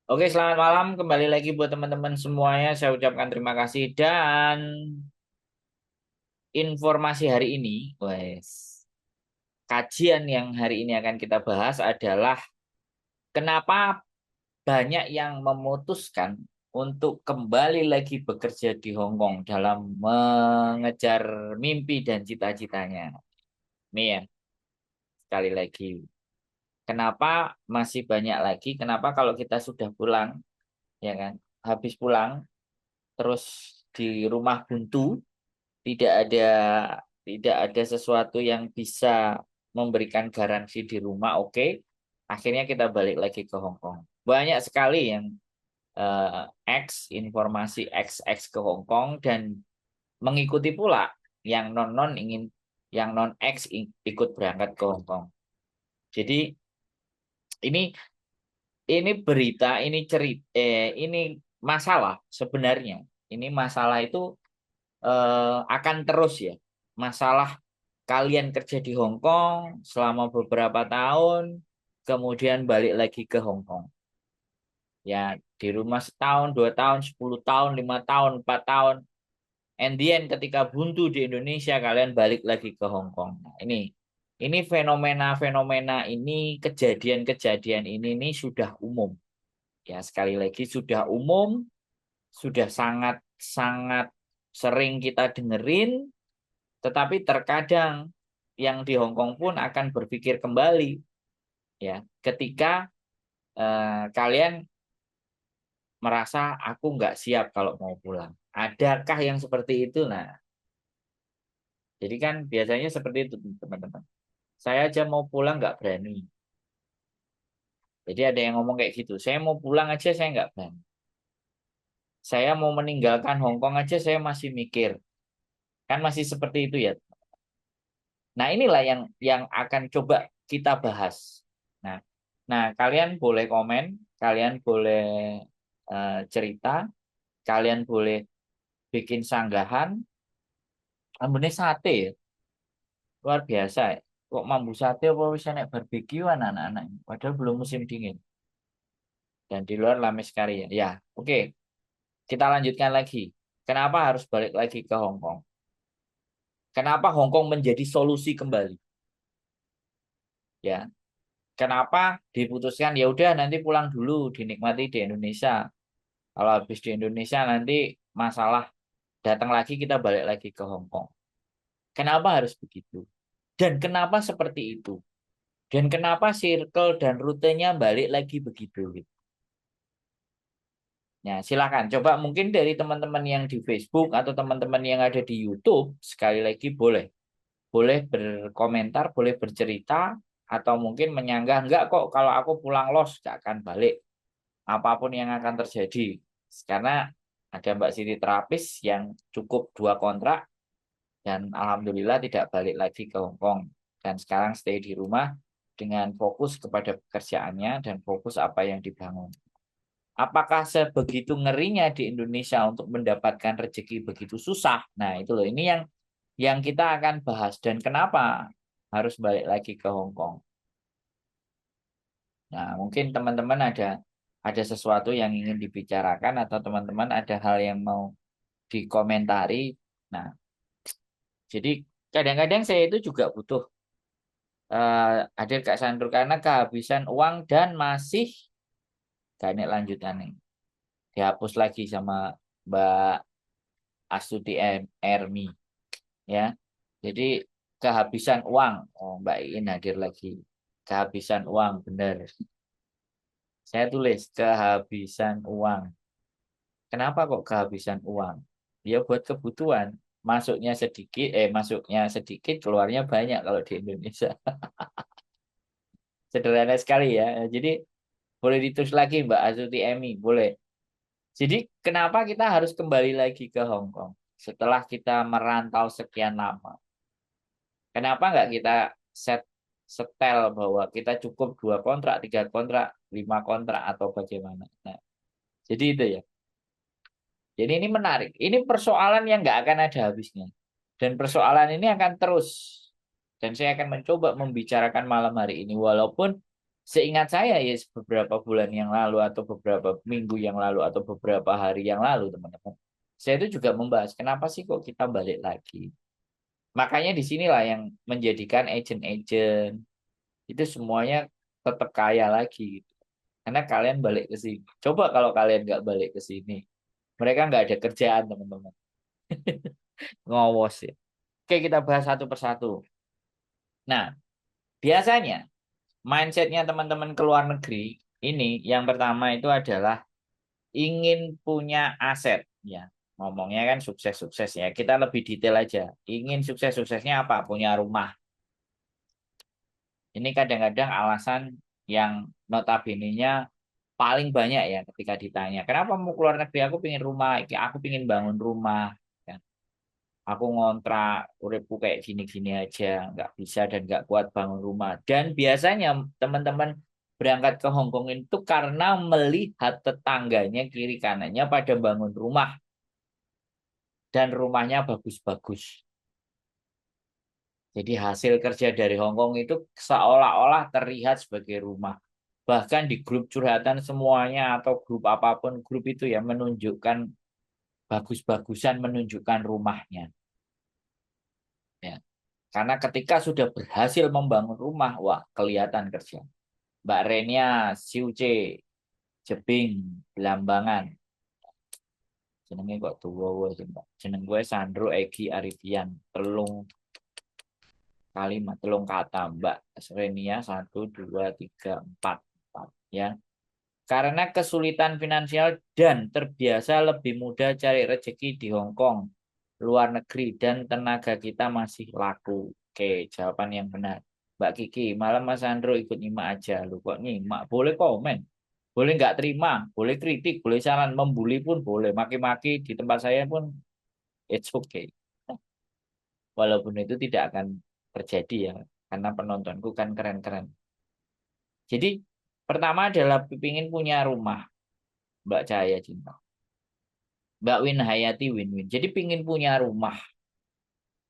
Oke, selamat malam. Kembali lagi buat teman-teman semuanya. Saya ucapkan terima kasih dan informasi hari ini, kajian yang hari ini akan kita bahas adalah kenapa banyak yang memutuskan untuk kembali lagi bekerja di Hong Kong dalam mengejar mimpi dan cita-citanya. Nih ya, sekali lagi. Kenapa masih banyak lagi? Kenapa kalau kita sudah pulang, ya kan? Habis pulang, terus di rumah buntu, tidak ada sesuatu yang bisa memberikan garansi di rumah. Oke, akhirnya kita balik lagi ke Hong Kong. Banyak sekali yang informasi X ke Hong Kong dan mengikuti pula yang non ingin, yang non X ikut berangkat ke Hong Kong. Jadi ini berita, ini masalah sebenarnya. Ini masalah itu akan terus ya. Masalah kalian kerja di Hong Kong selama beberapa tahun, kemudian balik lagi ke Hong Kong. Ya, di rumah setahun, 2 tahun, 10 tahun, 5 tahun, 4 tahun. And then ketika buntu di Indonesia, kalian balik lagi ke Hong Kong. Nah, ini fenomena-fenomena ini, kejadian-kejadian ini sudah umum. Ya, sekali lagi sudah umum, sudah sangat-sangat sering kita dengerin, tetapi terkadang yang di Hong Kong pun akan berpikir kembali ya ketika kalian merasa aku nggak siap kalau mau pulang. Adakah yang seperti itu? Nah, jadi kan biasanya seperti itu teman-teman. Saya aja mau pulang nggak berani. Jadi ada yang ngomong kayak gitu. Saya mau pulang aja saya nggak berani. Saya mau meninggalkan Hong Kong aja saya masih mikir. Kan masih seperti itu ya. Nah, inilah yang akan coba kita bahas. Nah, kalian boleh komen, kalian boleh cerita, kalian boleh bikin sanggahan. Ambune sate ya, luar biasa ya. Kok mambu sate apa bisa naik barbekyuan anak-anak ini? Padahal belum musim dingin. Dan di luar lame sekali ya. Ya, oke. Kita lanjutkan lagi. Kenapa harus balik lagi ke Hong Kong? Kenapa Hong Kong menjadi solusi kembali? Ya, kenapa diputuskan ya udah nanti pulang dulu dinikmati di Indonesia. Kalau habis di Indonesia nanti masalah datang lagi kita balik lagi ke Hong Kong. Kenapa harus begitu? Dan kenapa seperti itu? Dan kenapa circle dan rutenya balik lagi begitu gitu. Ya, silakan coba mungkin dari teman-teman yang di Facebook atau teman-teman yang ada di YouTube sekali lagi boleh berkomentar, boleh bercerita atau mungkin menyanggah enggak kok kalau aku pulang los gak akan balik apapun yang akan terjadi. Karena ada Mbak Siti terapis yang cukup 2 kontrak dan alhamdulillah tidak balik lagi ke Hong Kong dan sekarang stay di rumah dengan fokus kepada pekerjaannya dan fokus apa yang dibangun. Apakah sebegitu ngerinya di Indonesia untuk mendapatkan rezeki begitu susah? Nah, itu loh. Ini yang kita akan bahas dan kenapa harus balik lagi ke Hong Kong. Nah, mungkin teman-teman ada sesuatu yang ingin dibicarakan atau teman-teman ada hal yang mau dikomentari. Nah, jadi kadang-kadang saya itu juga butuh hadir Kak Sandro karena kehabisan uang dan masih gak enak lanjutannya. Dihapus lagi sama Mbak Astuti Ermi ya. Jadi kehabisan uang. Oh, Mbak Iin hadir lagi. Kehabisan uang, benar. Saya tulis kehabisan uang. Kenapa kok kehabisan uang? Ya buat kebutuhan. Masuknya sedikit, keluarnya banyak kalau di Indonesia. Sederhana sekali ya. Jadi boleh ditulis lagi Mbak Astuti Emi, boleh. Jadi kenapa kita harus kembali lagi ke Hong Kong setelah kita merantau sekian lama? Kenapa nggak kita set setel bahwa kita cukup 2 kontrak, 3 kontrak, 5 kontrak atau bagaimana? Nah, jadi itu ya. Jadi ini menarik. Ini persoalan yang nggak akan ada habisnya. Dan persoalan ini akan terus. Dan saya akan mencoba membicarakan malam hari ini. Walaupun Seingat saya ya beberapa bulan yang lalu atau beberapa minggu yang lalu atau beberapa hari yang lalu teman-teman. Saya itu juga membahas kenapa sih kok kita balik lagi. Makanya disinilah yang menjadikan agent-agent itu semuanya tetap kaya lagi gitu. Karena kalian balik ke sini. Coba kalau kalian nggak balik ke sini, mereka nggak ada kerjaan teman-teman. Ngowos ya. Oke kita bahas satu persatu. Nah biasanya mindsetnya teman-teman ke luar negeri ini yang pertama itu adalah ingin punya aset ya. Ngomongnya kan sukses-sukses ya. Kita lebih detail aja. Ingin sukses-suksesnya apa? Punya rumah. Ini kadang-kadang alasan yang notabene-nya paling banyak ya ketika ditanya. Kenapa mau keluar negeri? Aku pengen rumah. Aku pengen bangun rumah. Ya. Aku ngontrak, uripku kayak gini-gini aja. Nggak bisa dan nggak kuat bangun rumah. Dan biasanya teman-teman berangkat ke Hong Kong itu karena melihat tetangganya kiri kanannya pada bangun rumah. Dan rumahnya bagus-bagus. Jadi hasil kerja dari Hong Kong itu seolah-olah terlihat sebagai rumah. Bahkan di grup curhatan semuanya atau grup apapun, grup itu ya menunjukkan bagus-bagusan menunjukkan rumahnya. Ya. Karena ketika sudah berhasil membangun rumah, wah kelihatan kerja. Mbak Renia, Siuce, Jebing, Belambangan. Jenenge kok tuwa sih, Mbak. Jeneng gue Sandro Egi Arifian, telung kalimat, telung kata, Mbak Renia, 1, 2, 3, 4, 4. Ya. Karena kesulitan finansial dan terbiasa lebih mudah cari rezeki di Hong Kong, luar negeri, dan tenaga kita masih laku. Oke, jawaban yang benar. Mbak Kiki, malam Mas Andro ikut nyimak aja. Lu kok nyimak? Boleh komen. Boleh nggak terima, boleh kritik, boleh saran, membuli pun boleh. Maki-maki di tempat saya pun it's okay. Walaupun itu tidak akan terjadi ya, karena penontonku kan keren-keren. Jadi, pertama adalah ingin punya rumah. Mbak Cahaya Cinta. Mbak Win Hayati win-win. Jadi pingin punya rumah,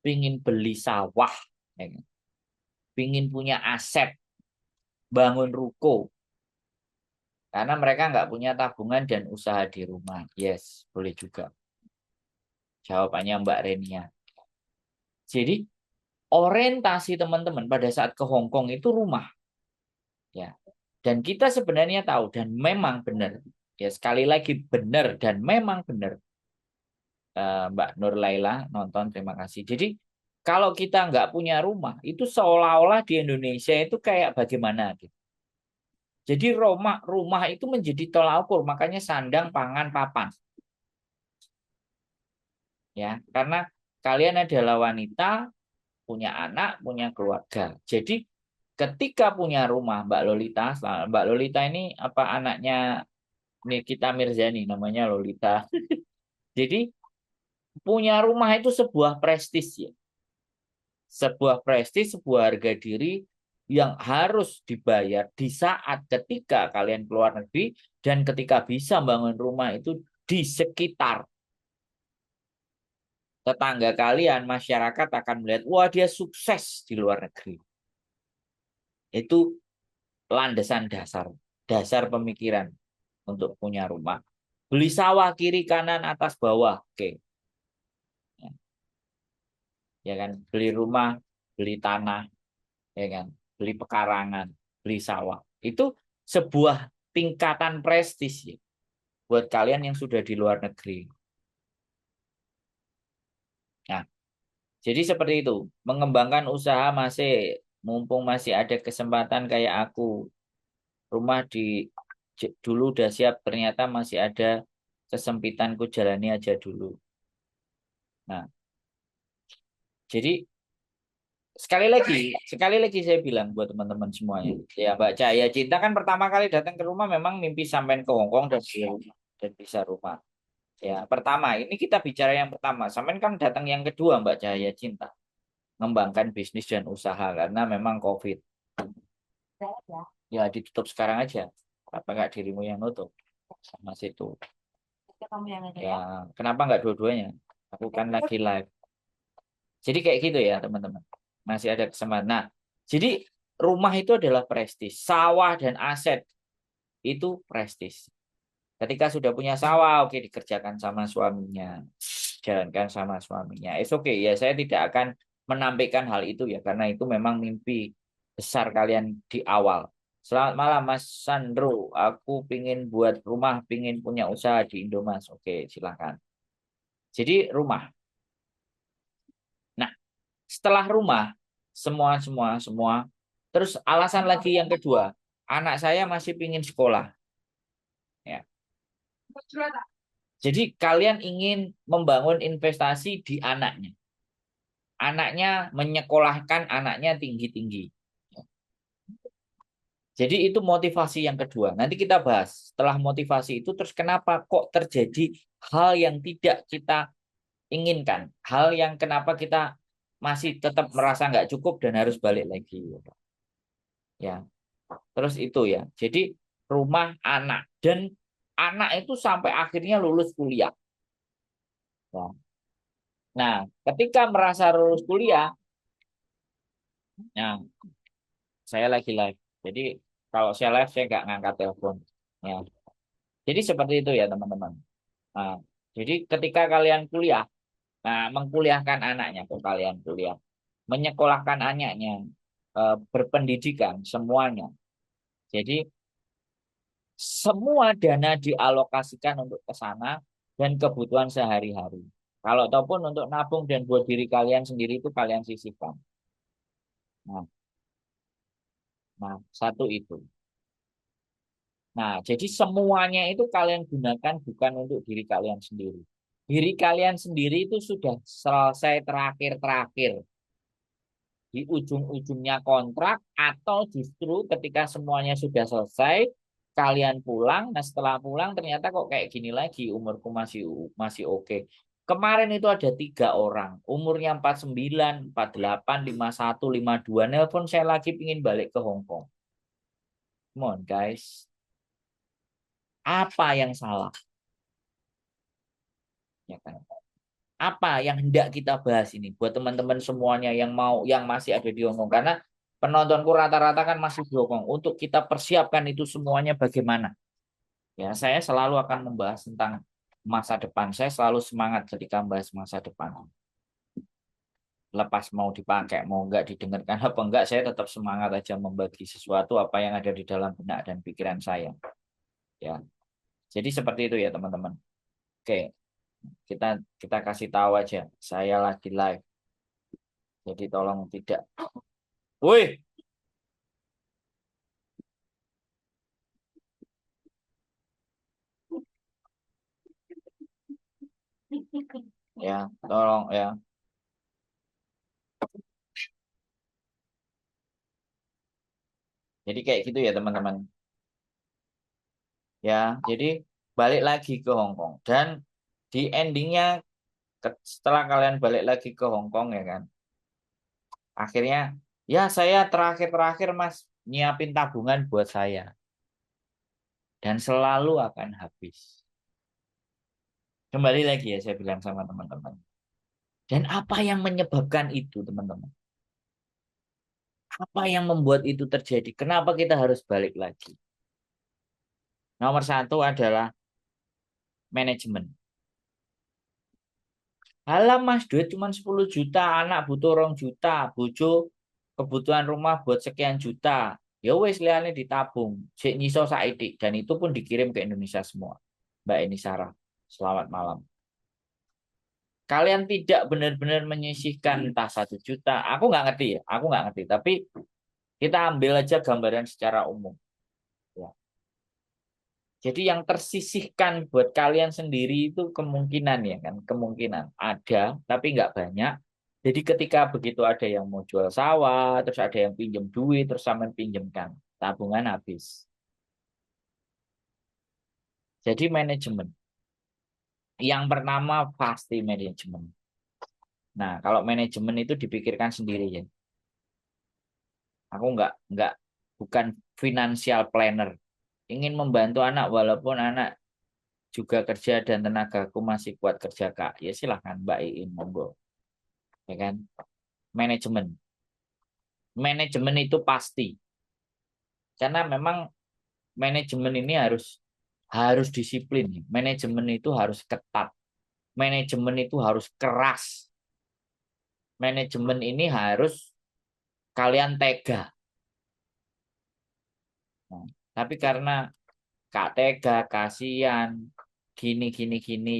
pingin beli sawah, ya kan? Pingin punya aset, bangun ruko. Karena mereka nggak punya tabungan dan usaha di rumah. Yes, boleh juga. Jawabannya Mbak Renia. Jadi orientasi teman-teman pada saat ke Hong Kong itu rumah. Ya. Dan kita sebenarnya tahu dan memang benar. Ya sekali lagi benar dan memang benar. Mbak Nur Laila nonton, terima kasih. Jadi kalau kita nggak punya rumah, itu seolah-olah di Indonesia itu kayak bagaimana gitu. Jadi rumah itu menjadi tolak ukur, makanya sandang, pangan, papan. Ya, karena kalian adalah wanita, punya anak, punya keluarga. Jadi ketika punya rumah, Mbak Lolita ini apa anaknya Nikita Mirzani namanya Lolita. Jadi punya rumah itu sebuah prestis ya. Sebuah prestis, sebuah harga diri yang harus dibayar di saat ketika kalian keluar negeri dan ketika bisa bangun rumah itu di sekitar tetangga kalian, masyarakat akan melihat, wah dia sukses di luar negeri. Itu landasan dasar, dasar pemikiran untuk punya rumah. Beli sawah kiri kanan atas bawah, oke. Ya kan, beli rumah, beli tanah, ya kan, beli pekarangan, beli sawah. Itu sebuah tingkatan prestis ya, buat kalian yang sudah di luar negeri. Nah, jadi seperti itu. Mengembangkan usaha masih, mumpung masih ada kesempatan kayak aku. Rumah dulu udah siap, ternyata masih ada kesempitanku jalani aja dulu. Nah, jadi sekali lagi saya bilang buat teman-teman semuanya. Ya, Mbak Cahaya Cinta kan pertama kali datang ke rumah memang mimpi sampean ke Hong Kong dan bisa rumah. Ya, pertama, ini kita bicara yang pertama. Sampean kan datang yang kedua, Mbak Cahaya Cinta. Mengembangkan bisnis dan usaha karena memang COVID. Ya, ditutup sekarang aja. Apa nggak dirimu yang nutup? Sama situ. Ya, kenapa nggak dua-duanya? Aku kan lagi live. Jadi kayak gitu ya, teman-teman. Masih ada kesempatan. Nah, jadi rumah itu adalah prestis, sawah dan aset itu prestis. Ketika sudah punya sawah, oke, dikerjakan sama suaminya, jalankan sama suaminya. It's okay ya, saya tidak akan menampilkan hal itu ya, karena itu memang mimpi besar kalian di awal. Selamat malam Mas Sandro, aku pingin buat rumah, pingin punya usaha di Indomas. Oke, silakan. Jadi rumah. Nah, setelah rumah, semua. Terus alasan lagi yang kedua, anak saya masih pingin sekolah. Ya. Jadi kalian ingin membangun investasi di anaknya. Anaknya menyekolahkan anaknya tinggi-tinggi. Jadi itu motivasi yang kedua. Nanti kita bahas. Setelah motivasi itu, terus kenapa kok terjadi hal yang tidak kita inginkan. Hal yang kenapa kita masih tetap merasa nggak cukup dan harus balik lagi. Ya, terus itu ya. Jadi rumah anak. Dan anak itu sampai akhirnya lulus kuliah. Ya. Nah, ketika merasa lulus kuliah, nah, saya lagi live. Jadi kalau saya live saya nggak ngangkat telepon. Ya. Jadi seperti itu ya teman-teman. Nah, jadi ketika kalian kuliah, nah mengkuliahkan anaknya ke kalian kuliah, menyekolahkan anaknya, berpendidikan semuanya. Jadi semua dana dialokasikan untuk ke sana dan kebutuhan sehari-hari. Kalau ataupun untuk nabung dan buat diri kalian sendiri itu kalian sisihkan. Nah, satu itu. Nah, jadi semuanya itu kalian gunakan bukan untuk diri kalian sendiri. Diri kalian sendiri itu sudah selesai terakhir-terakhir di ujung-ujungnya kontrak atau justru ketika semuanya sudah selesai kalian pulang. Nah, setelah pulang ternyata kok kayak gini lagi, umurku masih masih oke. Kemarin itu ada 3 orang, umurnya 49, 48, 51, 52. Nelpon saya lagi pingin balik ke Hong Kong. Come on guys, apa yang salah? Ya kan? Apa yang hendak kita bahas ini buat teman-teman semuanya yang mau, yang masih ada di Hongkong, karena penontonku rata-rata kan masih di Hongkong, untuk kita persiapkan itu semuanya bagaimana ya. Saya selalu akan membahas tentang masa depan, saya selalu semangat ketika membahas masa depan, lepas mau dipakai mau enggak didengarkan apa enggak, saya tetap semangat aja membagi sesuatu apa yang ada di dalam benak dan pikiran saya ya. Jadi seperti itu ya teman-teman. Oke, kita kita kasih tahu aja saya lagi live. Jadi tolong tidak. Woi, ya, tolong ya. Jadi kayak gitu ya teman-teman. Ya, jadi balik lagi ke Hong Kong dan di endingnya setelah kalian balik lagi ke Hong Kong ya kan. Akhirnya ya saya terakhir-terakhir Mas nyiapin tabungan buat saya dan selalu akan habis. Kembali lagi ya saya bilang sama teman-teman. Dan apa yang menyebabkan itu teman-teman? Apa yang membuat itu terjadi? Kenapa kita harus balik lagi? Nomor satu adalah manajemen. Halah mas, duit cuma 10 juta, anak butuh 2 juta, bojo kebutuhan rumah buat sekian juta. Ya wes liane ditabung, sik nyiso saiki dan itu pun dikirim ke Indonesia semua. Mbak Eni Sarah, selamat malam. Kalian tidak benar-benar menyisihkan entah 1 juta, aku nggak ngerti ya, aku nggak ngerti. Tapi kita ambil aja gambaran secara umum. Ya. Jadi yang tersisihkan buat kalian sendiri itu kemungkinan ya kan, kemungkinan ada, tapi nggak banyak. Jadi ketika begitu ada yang mau jual sawah, terus ada yang pinjam duit, terus sama pinjamkan, tabungan habis. Jadi manajemen. Yang pertama pasti manajemen. Nah, kalau manajemen itu dipikirkan sendiri ya. Aku nggak bukan financial planner. Ingin membantu anak walaupun anak juga kerja dan tenagaku masih kuat kerja Kak. Ya silahkan Mbak Iin monggo. Ya kan? Manajemen. manajemen itu pasti. Karena memang manajemen ini harus disiplin. Manajemen itu harus ketat. Manajemen itu harus keras. Manajemen ini harus kalian tega. Nah, tapi karena Kak tega, kasihan, gini,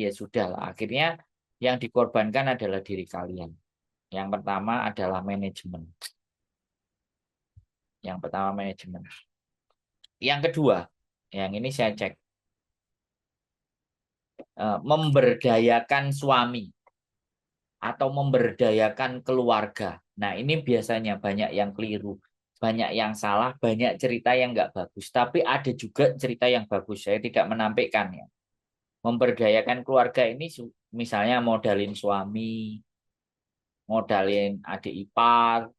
ya sudah lah. Akhirnya yang dikorbankan adalah diri kalian. Yang pertama adalah manajemen. Yang pertama manajemen. Yang kedua, yang ini saya cek, memberdayakan suami atau memberdayakan keluarga. Nah, ini biasanya banyak yang keliru, banyak yang salah, banyak cerita yang nggak bagus. Tapi ada juga cerita yang bagus. Saya tidak menampilkan ya. Memberdayakan keluarga ini misalnya modalin suami, modalin adik ipar,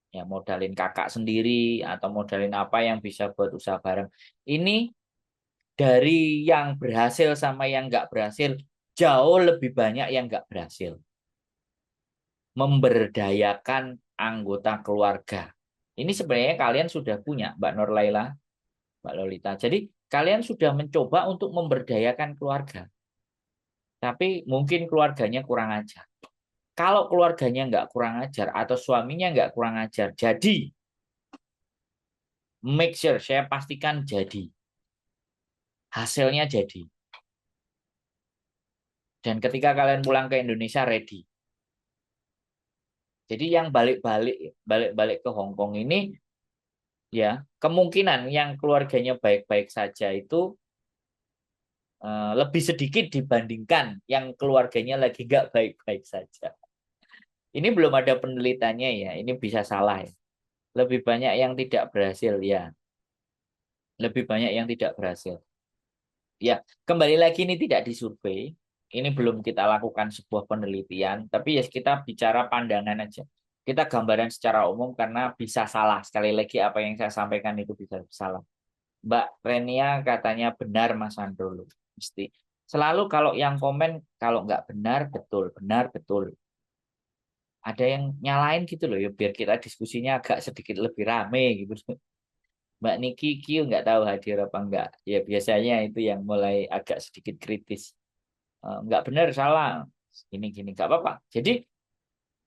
ya modalin kakak sendiri, atau modalin apa yang bisa buat usaha bareng. Ini dari yang berhasil sama yang nggak berhasil, jauh lebih banyak yang nggak berhasil. Memberdayakan anggota keluarga. Ini sebenarnya kalian sudah punya, Mbak Nurlaila, Mbak Lolita. Jadi kalian sudah mencoba untuk memberdayakan keluarga. Tapi mungkin keluarganya kurang ajar. Kalau keluarganya nggak kurang ajar atau suaminya nggak kurang ajar, jadi make sure, saya pastikan jadi. Hasilnya jadi. Dan ketika kalian pulang ke Indonesia, ready. Jadi yang balik-balik ke Hong Kong ini, ya kemungkinan yang keluarganya baik-baik saja itu lebih sedikit dibandingkan yang keluarganya lagi nggak baik-baik saja. Ini belum ada penelitiannya ya, ini bisa salah ya. Lebih banyak yang tidak berhasil ya. Lebih banyak yang tidak berhasil. Ya, kembali lagi ini tidak disurvei. Ini belum kita lakukan sebuah penelitian, tapi ya kita bicara pandangan aja. Kita gambaran secara umum karena bisa salah. Sekali lagi apa yang saya sampaikan itu bisa salah. Mbak Renia katanya benar Mas Andro. Mesti. Selalu kalau yang komen kalau nggak benar betul. Ada yang nyalain gitu loh ya biar kita diskusinya agak sedikit lebih rame gitu. Mbak Niki Q nggak tahu hadir apa enggak. Ya biasanya itu yang mulai agak sedikit kritis. Nggak benar salah. Gini nggak apa-apa. Jadi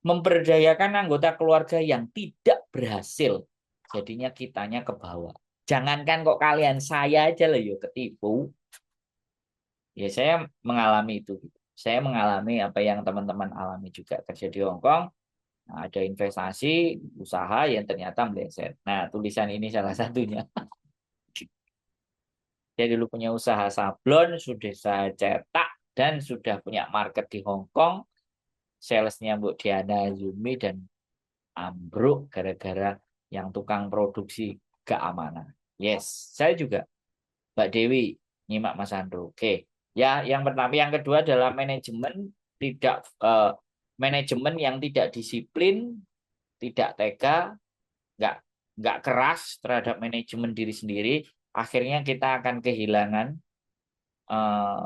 memberdayakan anggota keluarga yang tidak berhasil. Jadinya kitanya ke bawah. Jangankan kok kalian, saya aja loh yuk ketipu. Ya saya mengalami itu. Saya mengalami apa yang teman-teman alami juga kerja di Hong Kong. Nah, ada investasi, usaha yang ternyata meleset. Nah, tulisan ini salah satunya. Dia dulu punya usaha sablon, sudah saya cetak, dan sudah punya market di Hong Kong. Salesnya Bu Diana Zumi dan ambruk gara-gara yang tukang produksi keamanan. Yes, saya juga. Mbak Dewi, nyimak Mas Andro. Oke. Ya, yang pertama, yang kedua adalah manajemen yang tidak disiplin, tidak tega, nggak nggak keras terhadap manajemen diri sendiri. Akhirnya kita akan kehilangan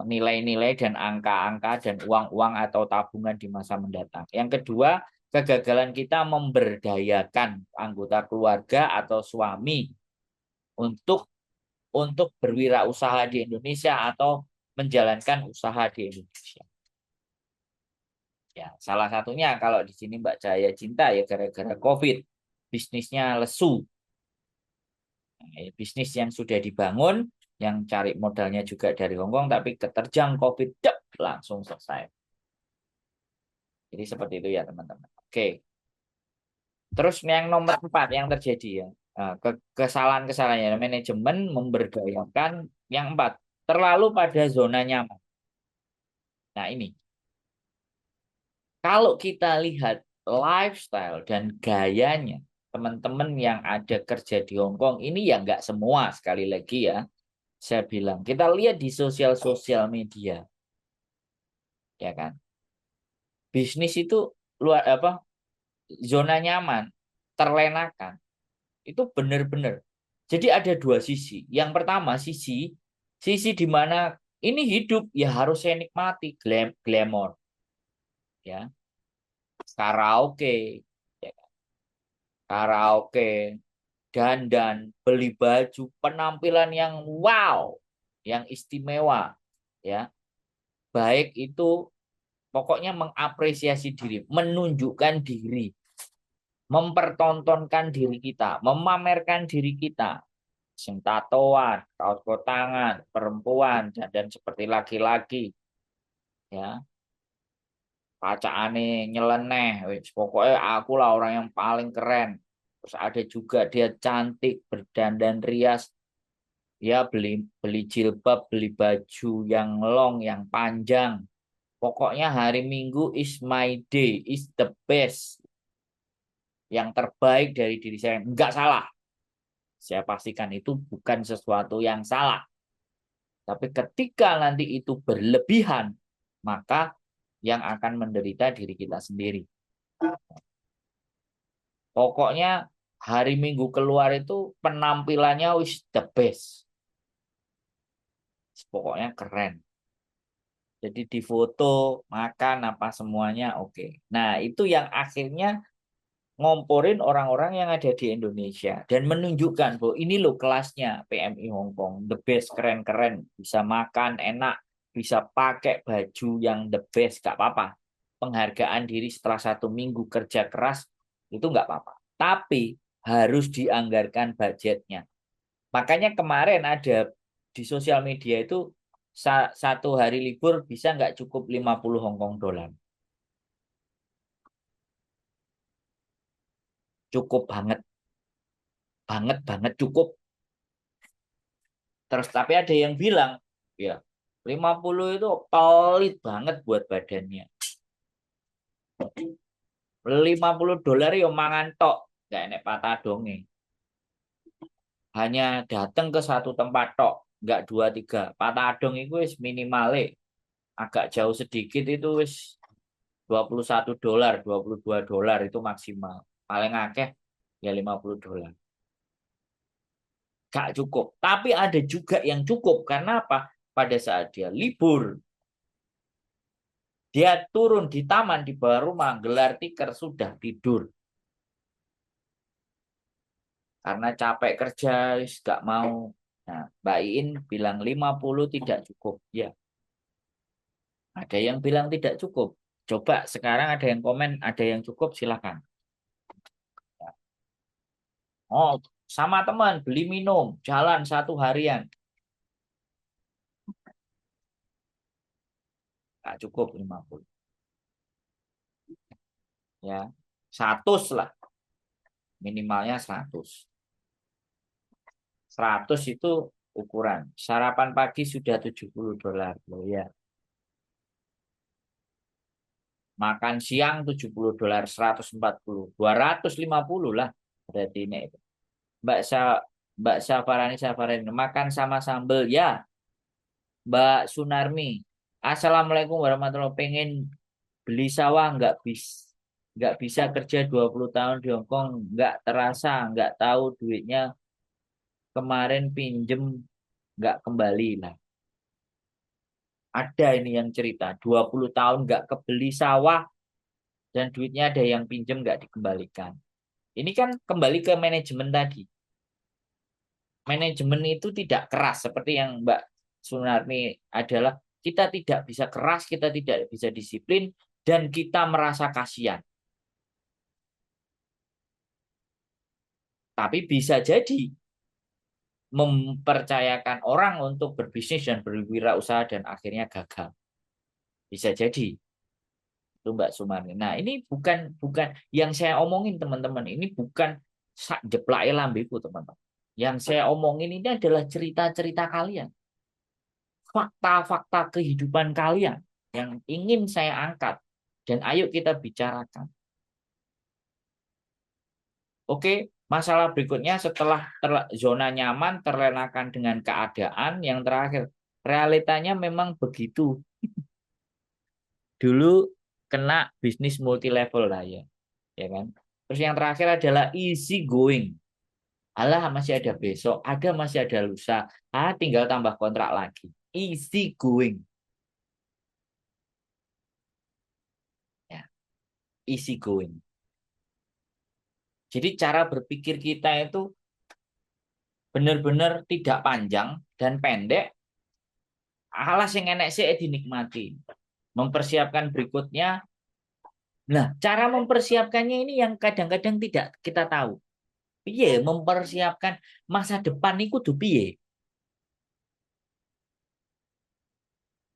nilai-nilai dan angka-angka dan uang-uang atau tabungan di masa mendatang. Yang kedua, kegagalan kita memberdayakan anggota keluarga atau suami untuk berwirausaha di Indonesia atau menjalankan usaha di Indonesia. Ya, salah satunya kalau di sini Mbak Cahaya Cinta ya gara-gara COVID, bisnisnya lesu. Nah, bisnis yang sudah dibangun, yang cari modalnya juga dari Hongkong, tapi keterjang COVID, langsung selesai. Jadi seperti itu ya teman-teman. Oke. Terus yang nomor 4 yang terjadi ya, kesalahan-kesalahannya manajemen memberdayakan. Yang 4, terlalu pada zona nyaman. Nah ini, kalau kita lihat lifestyle dan gayanya teman-teman yang ada kerja di Hongkong ini ya nggak semua, sekali lagi ya saya bilang, kita lihat di sosial media, ya kan, bisnis itu luar apa, zona nyaman, terlenakan, itu benar-benar. Jadi ada dua sisi. Yang pertama sisi di mana ini hidup ya harus saya nikmati, glamour, ya, karaoke, ya kan? karaoke, dandan, beli baju, penampilan yang wow, yang istimewa, ya. Baik itu pokoknya mengapresiasi diri, menunjukkan diri, mempertontonkan diri kita, memamerkan diri kita. Sing tatoan, kaos kotangan, perempuan, dan seperti laki-laki, ya. Pacaane nyeleneh, wis pokoknya aku lah orang yang paling keren. Terus ada juga dia cantik, berdandan rias, ya beli beli jilbab, beli baju yang long, yang panjang. Pokoknya hari Minggu is my day, is the best, yang terbaik dari diri saya. Enggak salah. Saya pastikan itu bukan sesuatu yang salah. Tapi ketika nanti itu berlebihan, maka yang akan menderita diri kita sendiri. Pokoknya hari Minggu keluar itu penampilannya wis the best. Pokoknya keren. Jadi di foto, makan apa semuanya oke. Nah, itu yang akhirnya ngomporin orang-orang yang ada di Indonesia dan menunjukkan bahwa ini loh kelasnya PMI Hong Kong, the best, keren-keren, bisa makan enak, bisa pakai baju yang the best, gak apa-apa. Penghargaan diri setelah 1 minggu kerja keras itu nggak apa-apa. Tapi harus dianggarkan budgetnya. Makanya kemarin ada di sosial media itu 1 hari libur bisa nggak cukup 50 Hong Kong dolar. Cukup banget, banget, banget cukup. Terus tapi ada yang bilang, ya 50 itu pelit banget buat badannya. 50 dolar ya mangan tok, nggak enek patah donge. Hanya datang ke satu tempat tok, nggak 2 3. Patah adong itu wis minimale. Agak jauh sedikit itu wis 21 dolar, 22 dolar itu maksimal. Paling akeh ya 50 dolar. Gak cukup. Tapi ada juga yang cukup. Karena apa? Pada saat dia libur, dia turun di taman di bawah rumah, gelar tikar, sudah tidur. Karena capek kerja, gak mau. Nah, Mbak Iin bilang 50 tidak cukup. Ya, ada yang bilang tidak cukup. Coba sekarang ada yang komen, ada yang cukup, silakan. Oh, sama teman, beli minum, jalan 1 harian. Gak cukup 50. Ya, 100 lah. Minimalnya 100. 100 itu ukuran. Sarapan pagi sudah 70 dolar loh ya. Makan siang 70 dolar, 140, 250 lah. Berarti ini Mbak Sa Mbak Safarani makan sama sambal ya. Mbak Sunarmi, Assalamualaikum warahmatullahi wabarakatuh. Pengen beli sawah nggak bisa kerja 20 tahun di Hong Kong, nggak terasa, nggak tahu duitnya kemarin pinjem nggak kembali lah. Ada ini yang cerita 20 tahun nggak kebeli sawah dan duitnya ada yang pinjem nggak dikembalikan. Ini kan kembali ke manajemen tadi. Manajemen itu tidak keras seperti yang Mbak Sunarmi adalah kita tidak bisa keras, kita tidak bisa disiplin, dan kita merasa kasihan. Tapi bisa jadi mempercayakan orang untuk berbisnis dan berwirausaha dan akhirnya gagal. Bisa jadi itu Mbak Sumarni. Nah, ini bukan bukan yang saya omongin teman-teman. Ini bukan sak jeplak lambeku teman-teman. Yang saya omongin ini adalah cerita-cerita kalian, fakta-fakta kehidupan kalian yang ingin saya angkat dan ayo kita bicarakan. Oke, masalah berikutnya setelah zona nyaman terlenakan dengan keadaan yang terakhir. Realitanya memang begitu. Dulu kena bisnis multi level lah ya, ya kan? Terus yang terakhir adalah easy going. Alah masih ada besok, masih ada lusa. Tinggal tambah kontrak lagi. Easy going. Ya, easy going. Jadi cara berpikir kita itu benar-benar tidak panjang dan pendek, alas yang enek sih dinikmati. Mempersiapkan berikutnya. Nah, cara mempersiapkannya ini yang kadang-kadang tidak kita tahu. Piye mempersiapkan masa depan itu kudu piye?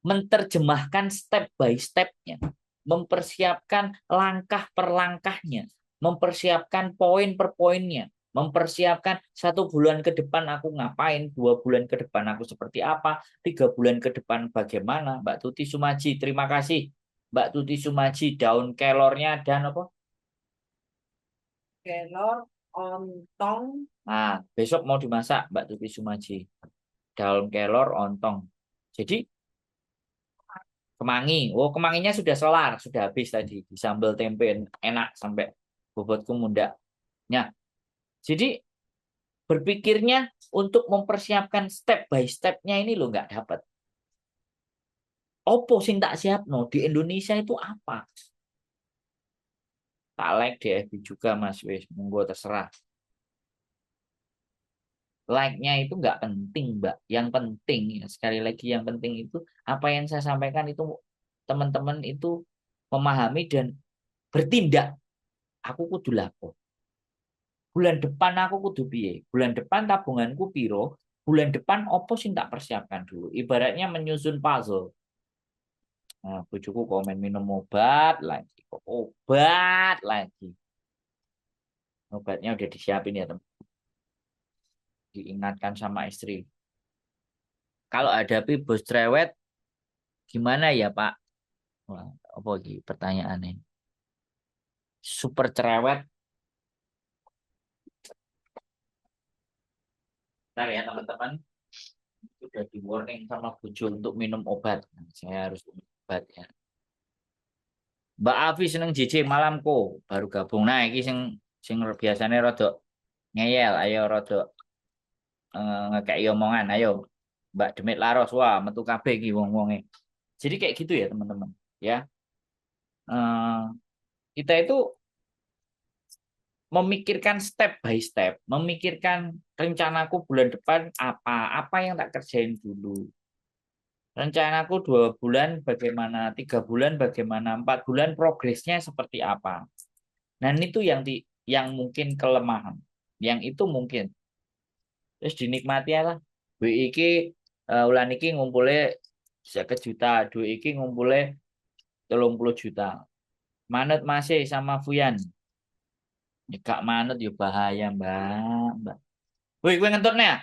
Menerjemahkan step by stepnya, mempersiapkan langkah per langkahnya, mempersiapkan poin per poinnya, mempersiapkan 1 bulan ke depan aku ngapain, 2 bulan ke depan aku seperti apa, 3 bulan ke depan bagaimana. Mbak Tuti Sumaji, terima kasih. Mbak Tuti Sumaji, daun kelornya dan apa? Kelor, ontong, Nah, besok mau dimasak Mbak Tuti Sumaji. Daun kelor, ontong. Jadi kemangi. Oh, kemanginya sudah selar, sudah habis tadi. Di sambal tempe enak sampai bobotku muda. Nah, jadi berpikirnya untuk mempersiapkan step by stepnya ini lo nggak dapat. Opo sing tak siap no di Indonesia itu apa? Tak like di FB juga Mas wis, monggo terserah. Like-nya itu nggak penting, Mbak. Yang penting, ya, sekali lagi yang penting itu apa yang saya sampaikan itu teman-teman itu memahami dan bertindak. Aku kudu lapo. Bulan depan aku kudu piye? Bulan depan tabunganku piro? Bulan depan opo sing tak persiapkan dulu. Ibaratnya menyusun puzzle. Nah, bojoku komen minum obat lagi. Kok obat lagi. Obatnya udah disiapin ya, teman. Diingatkan sama istri. Kalau hadapi bos cerewet, gimana ya, Pak? Wah, apa lagi pertanyaannya? Super cerewet. Ntar ya, teman-teman. Sudah di warning sama bojo untuk minum obat. Nah, saya harus minum obat ya. Mbak Avi seneng JJ malamku baru gabung. Nah, iki sing biasanya rodok ngeyel, ayo rodok ngekei omongan, ayo. Mbak Demit Laros, wah metu kabeh iki wong-wonge. Jadi kayak gitu ya, teman-teman. Ya. Eh, kita itu memikirkan step by step, memikirkan rencanaku bulan depan apa yang tak kerjain dulu. Rencanaku 2 bulan bagaimana, 3 bulan bagaimana, 4 bulan progresnya seperti apa. Dan itu yang mungkin kelemahan. Yang itu mungkin. Terus dinikmati lah. Duit iki ulan iki ngumpulnya 1 juta, duit iki ngumpulnya 30 juta. Manut masih sama Fuyan. Ya, gak manut ya bahaya, Mbak. Wih, gue ngentut nih ya.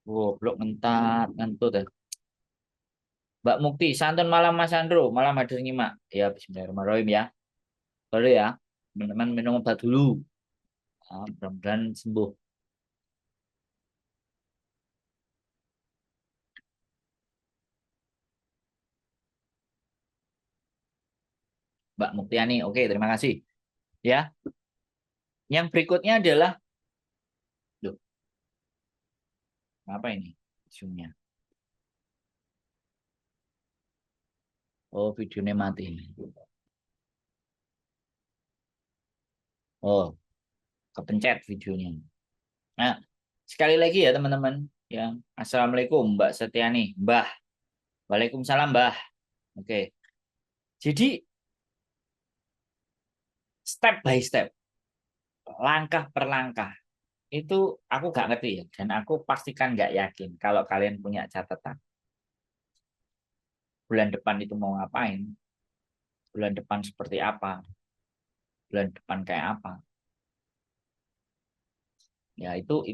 Goblok ngentat, ngentut ya. Mbak Mukti, santun malam Mas Andro, malam hadir nyimak. Ya, bismillahirrahmanirrahim ya. Sorry ya, teman-teman minum obat dulu. Ah, mudah-mudahan sembuh. Mbak Muktiani, oke, terima kasih. Ya, yang berikutnya adalah, loh, apa ini? Zoom-nya. Oh, videonya mati. Oh, kepencet videonya. Nah, sekali lagi ya teman-teman. Ya, Assalamualaikum Mbak Setiani. Mbah. Waalaikumsalam Mbah. Oke. Jadi step by step, langkah per langkah. Itu aku gak ngerti ya. Dan aku pastikan gak yakin kalau kalian punya catatan. Bulan depan itu mau ngapain? Bulan depan seperti apa? Bulan depan kayak apa? Ya itu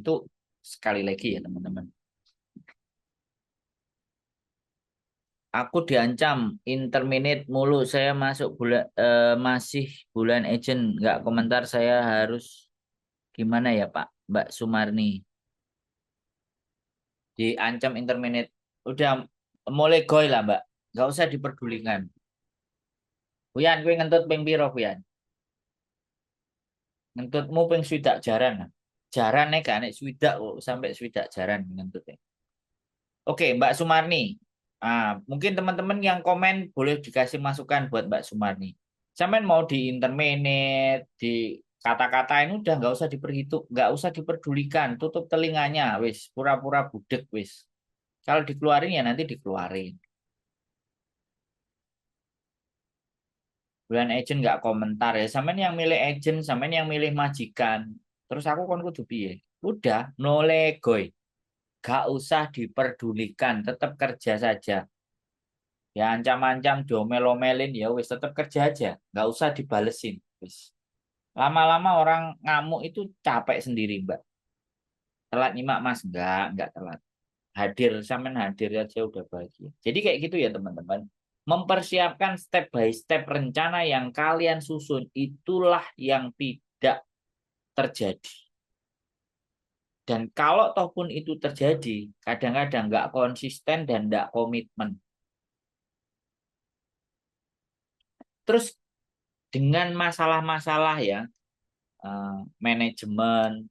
sekali lagi ya teman-teman. Aku diancam interminate mulu. Saya masuk masih bulan agent. Nggak komentar saya harus gimana ya Pak? Mbak Sumarni. Diancam interminate. Udah mulai goy lah Mbak. Nggak usah diperdulikan. Buyan, gue ngentut ping piro Buyan? Ngentutmu ping swidak jaran. Nah. Jaran nih kan, nek swidak kok sampai swidak jaran ngentutnya. Oke, Mbak Sumarni. Ah, mungkin teman-teman yang komen boleh dikasih masukan buat Mbak Sumarni. Sampean mau di interminate, di kata-katain udah nggak usah diperhitung, nggak usah diperdulikan, tutup telinganya, wis pura-pura budek wis. Kalau dikeluarin ya nanti dikeluarin. Bulan agent nggak komentar ya, sampean yang milih agent, sampean yang milih majikan. Terus aku kon kudu piye? Udah, no legoy. Gak usah diperdulikan, tetap kerja saja. Ya ancam-ancam domel-omelin ya wis tetap kerja aja, nggak usah dibalesin. Wis. Lama-lama orang ngamuk itu capek sendiri, Mbak. Telat nyimak Mas, enggak telat. Hadir sampean hadir aja udah bahagia. Jadi kayak gitu ya teman-teman. Mempersiapkan step by step rencana yang kalian susun itulah yang tidak terjadi. Dan kalau toh pun itu terjadi, kadang-kadang nggak konsisten dan nggak komitmen. Terus dengan masalah-masalah ya, manajemen,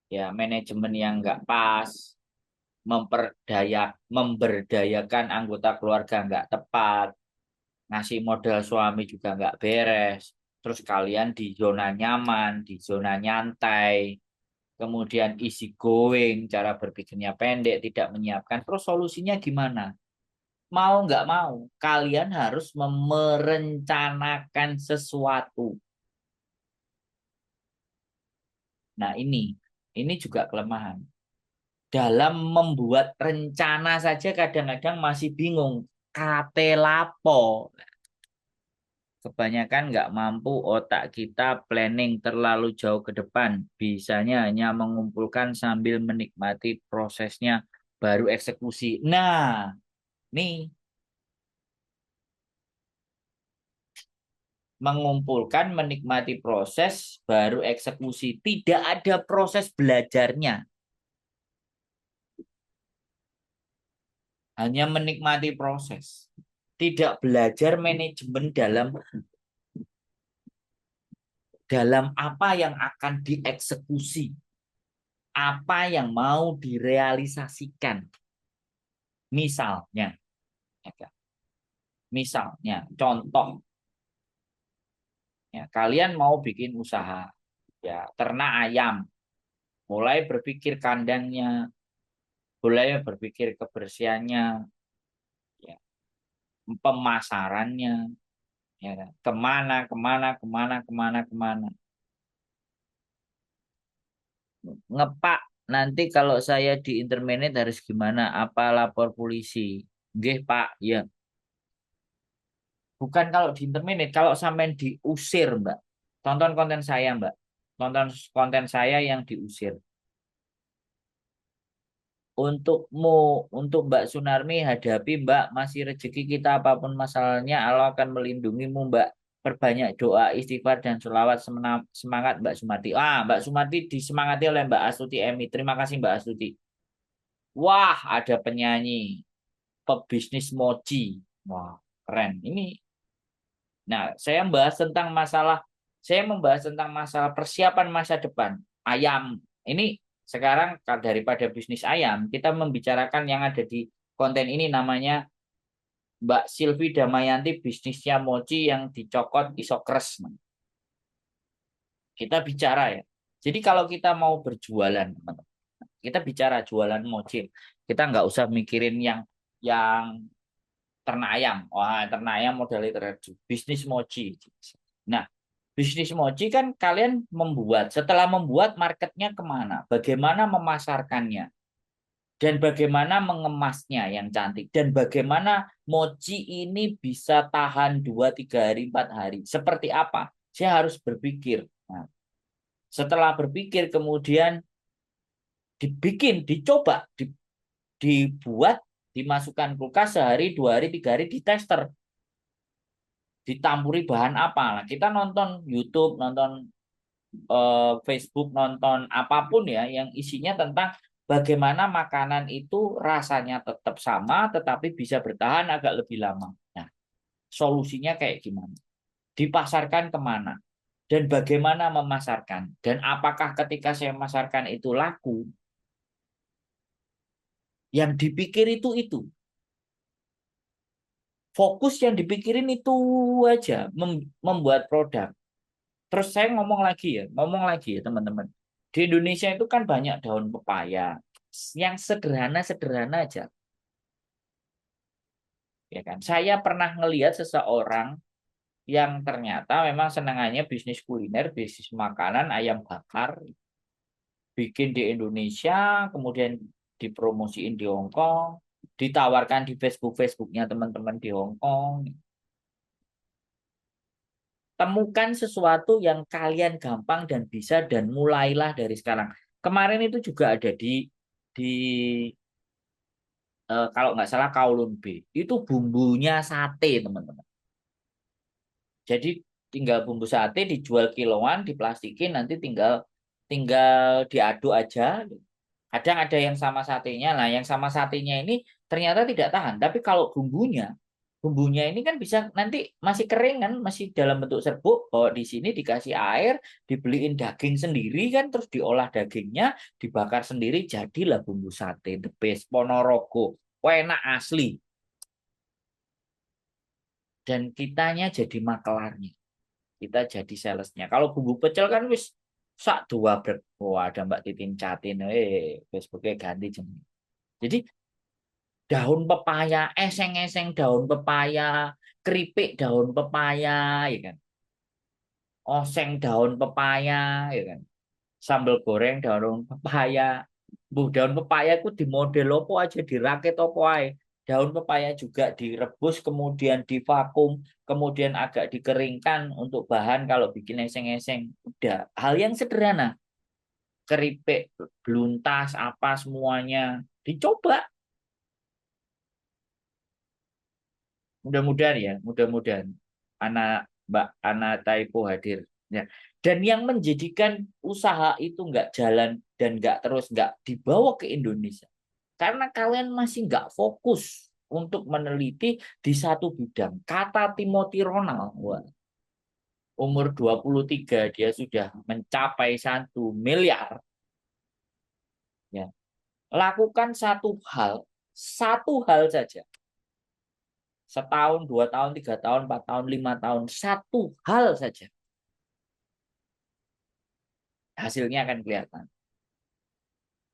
ya manajemen yang nggak pas, memberdayakan anggota keluarga nggak tepat, ngasih modal suami juga nggak beres, terus kalian di zona nyaman, di zona nyantai, kemudian easy going, cara berpikirnya pendek, tidak menyiapkan, terus solusinya gimana? Mau nggak mau, kalian harus merencanakan sesuatu. Nah ini juga kelemahan. Dalam membuat rencana saja kadang-kadang masih bingung. Kate lapo. Kebanyakan nggak mampu otak kita planning terlalu jauh ke depan. Bisanya hanya mengumpulkan sambil menikmati prosesnya baru eksekusi. Nah, nih mengumpulkan menikmati proses baru eksekusi. Tidak ada proses belajarnya. Hanya menikmati proses. Tidak belajar manajemen dalam apa yang akan dieksekusi, apa yang mau direalisasikan. Misalnya, ya kan? Misalnya, contoh, ya, kalian mau bikin usaha, ya, ternak ayam, mulai berpikir kandangnya, mulai berpikir kebersihannya, ya, pemasarannya, ya, kan? Kemana. Ngepak, nanti kalau saya di interminate harus gimana? Apa lapor polisi? Nggih, Pak, ya. Bukan kalau di interminate, kalau sampai diusir, Mbak. Tonton konten saya, Mbak. Tonton konten saya yang diusir. Untuk Mbak Sunarmi, hadapi Mbak, masih rezeki kita apapun masalahnya, Allah akan melindungimu, Mbak. Perbanyak doa, istighfar, dan sholawat semangat Mbak Sumarti. Mbak Sumarti disemangati oleh Mbak Astuti Emi. Terima kasih Mbak Astuti. Wah, ada penyanyi, pebisnis mochi. Wah, keren. Saya membahas tentang masalah persiapan masa depan ayam. Ini sekarang daripada bisnis ayam, kita membicarakan yang ada di konten ini namanya Mbak Silvi Damayanti bisnisnya mochi yang dicokot isokres. Kita bicara ya. Jadi kalau kita mau berjualan, teman-teman, kita bicara jualan mochi. Kita nggak usah mikirin yang ternak ayam. Wah, ternak ayam modalnya terjadi. Bisnis mochi. Nah, bisnis mochi kan kalian setelah membuat marketnya kemana? Bagaimana memasarkannya? Dan bagaimana mengemasnya yang cantik? Dan bagaimana mochi ini bisa tahan 2, 3 hari, 4 hari? Seperti apa? Saya harus berpikir. Nah, setelah berpikir kemudian dibuat, dimasukkan kulkas sehari, 2 hari, 3 hari, ditester. Ditampuri bahan apa? Nah, kita nonton YouTube, nonton Facebook, nonton apapun ya yang isinya tentang bagaimana makanan itu rasanya tetap sama tetapi bisa bertahan agak lebih lama. Nah, solusinya kayak gimana? Dipasarkan kemana? Dan bagaimana memasarkan? Dan apakah ketika saya memasarkan itu laku? Yang dipikir itu. Fokus yang dipikirin itu aja, membuat produk. Terus saya ngomong lagi ya teman-teman. Di Indonesia itu kan banyak daun pepaya yang sederhana-sederhana aja, ya kan. Saya pernah ngelihat seseorang yang ternyata memang senangannya bisnis kuliner, bisnis makanan ayam bakar, bikin di Indonesia, kemudian dipromosiin di Hong Kong, ditawarkan di Facebooknya teman-teman di Hong Kong. Temukan sesuatu yang kalian gampang dan bisa dan mulailah dari sekarang. Kemarin itu juga ada di kalau nggak salah Kowloon B. Itu bumbunya sate, teman-teman. Jadi tinggal bumbu sate dijual kiloan, diplastikin, nanti tinggal tinggal diaduk aja. Kadang ada yang sama satenya. Nah, yang sama satenya ini ternyata tidak tahan. Tapi kalau bumbunya ini kan bisa nanti masih kering kan, masih dalam bentuk serbuk. Bawa di sini dikasih air, dibeliin daging sendiri kan, terus diolah dagingnya, dibakar sendiri, jadilah bumbu sate the best Ponorogo. Enak asli. Dan kitanya jadi makelarnya. Kita jadi salesnya. Kalau bumbu pecel kan wis sak dua brek. Oh, ada Mbak Titin Catin. Facebooknya ganti jeneng. Jadi daun pepaya, eseng-eseng daun pepaya, keripik daun pepaya, ya kan. Oseng daun pepaya, ya kan. Sambal goreng daun pepaya. Bu, daun pepaya itu di model opo aja, dirakit opo ae. Daun pepaya juga direbus, kemudian divakum, kemudian agak dikeringkan untuk bahan kalau bikin eseng-eseng. Udah, hal yang sederhana. Keripik, beluntas, apa semuanya. Dicoba. Mudah-mudahan ya, mudah-mudahan anak Mbak Ana Taipo hadir. Ya. Dan yang menjadikan usaha itu nggak jalan dan nggak dibawa ke Indonesia. Karena kalian masih nggak fokus untuk meneliti di satu bidang. Kata Timothy Ronald, wah, umur 23 dia sudah mencapai 1 miliar. Ya. Lakukan satu hal saja. Setahun, 2 tahun, 3 tahun, 4 tahun, 5 tahun. Satu hal saja. Hasilnya akan kelihatan.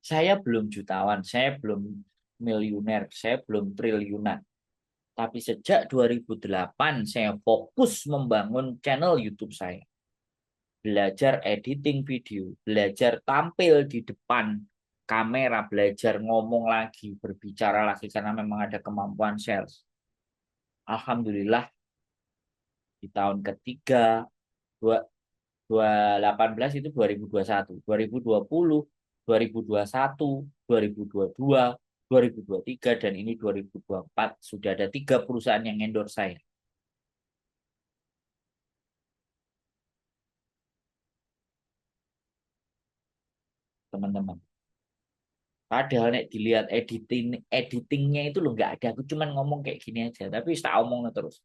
Saya belum jutawan, saya belum miliuner, saya belum triliunan. Tapi sejak 2008 saya fokus membangun channel YouTube saya. Belajar editing video, belajar tampil di depan kamera, belajar ngomong lagi, berbicara lagi karena memang ada kemampuan sales. Alhamdulillah di tahun ketiga, 2018 itu 2021, 2020, 2021, 2022, 2023, dan ini 2024 sudah ada 3 perusahaan yang endorse saya, teman-teman. Padahal nek dilihat editingnya itu loh nggak ada. Aku cuman ngomong kayak gini aja, tapi tak omong terus.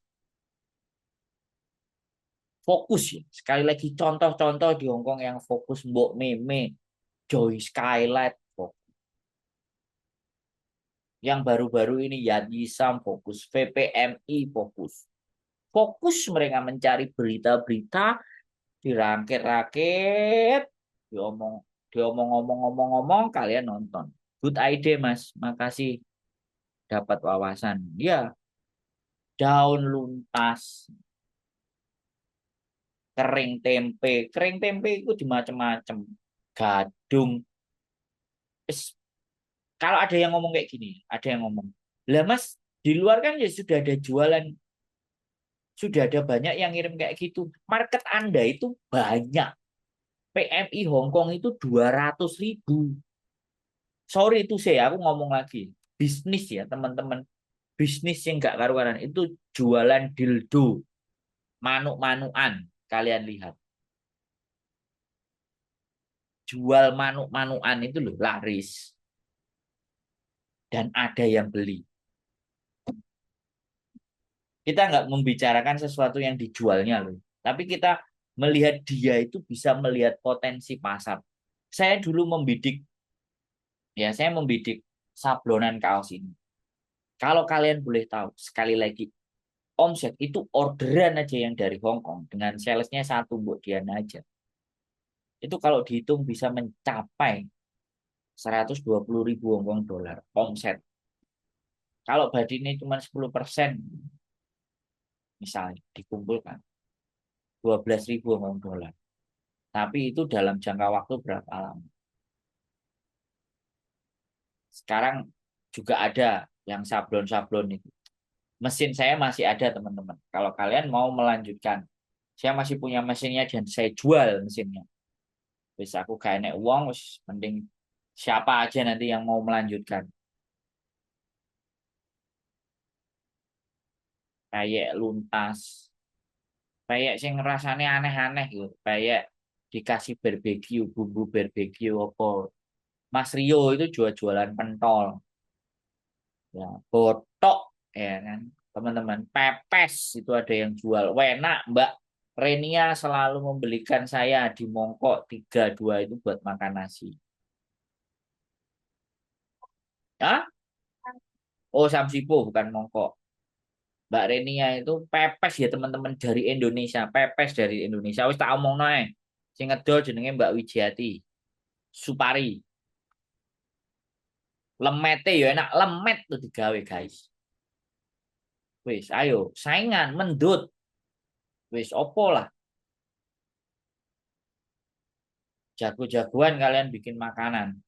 Fokus ya. Sekali lagi contoh-contoh di Hongkong yang fokus Mbok Meme, Joy Skylight, yang baru-baru ini Yat Yisam fokus, VPMI fokus. Fokus mereka mencari berita-berita, dirangkit-rakit, diomong, diomong-omong-omong-omong, kalian nonton. Good idea, Mas. Makasih dapat wawasan. Ya, daun luntas, kering tempe. Kering tempe itu di macam-macam. Gadung. Kalau ada yang ngomong kayak gini, ada yang ngomong, lah Mas, di luar kan ya sudah ada jualan, sudah ada banyak yang ngirim kayak gitu. Market Anda itu banyak. PMI Hong Kong itu 200.000. Sorry itu saya, aku ngomong lagi. Bisnis ya teman-teman. Bisnis yang nggak karu-karuan. Itu jualan dildo. Manuk-manukan. Kalian lihat. Jual manuk-manukan itu loh laris. Dan ada yang beli. Kita nggak membicarakan sesuatu yang dijualnya loh. Tapi kita melihat dia itu bisa melihat potensi pasar. Saya dulu membidik sablonan kaos ini. Kalau kalian boleh tahu, sekali lagi, omset itu orderan aja yang dari Hong Kong dengan salesnya satu buat Diana aja. Itu kalau dihitung bisa mencapai 120.000 Hong Kong dolar omset. Kalau Badine cuma 10% misalnya dikumpulkan 12.000 Hong Kong dolar. Tapi itu dalam jangka waktu berapa lama? Sekarang juga ada yang sablon-sablon itu. Mesin saya masih ada teman-teman. Kalau kalian mau melanjutkan, saya masih punya mesinnya dan saya jual mesinnya. Bisa aku gak enek uang, wis mending siapa aja nanti yang mau melanjutkan. Kayak luntas, kayak sing rasanya aneh-aneh gitu. Kayak dikasih barbeque, bumbu barbeque apa. Mas Rio itu jual-jualan pentol. Ya, botok ya kan teman-teman, pepes itu ada yang jual. Enak Mbak Renia selalu membelikan saya di mongkok 32 itu buat makan nasi. Ah, oh Samsipo bukan mongkok. Mbak Renia itu pepes ya teman-teman, dari Indonesia, pepes dari Indonesia. Wis tak omong nae, sing ngedol jenenge Mbak Wijiati Supari. Lemete ya enak, lemet tuh digawe guys. Wis ayo saingan mendut, wis opo lah, jago-jagoan kalian bikin makanan.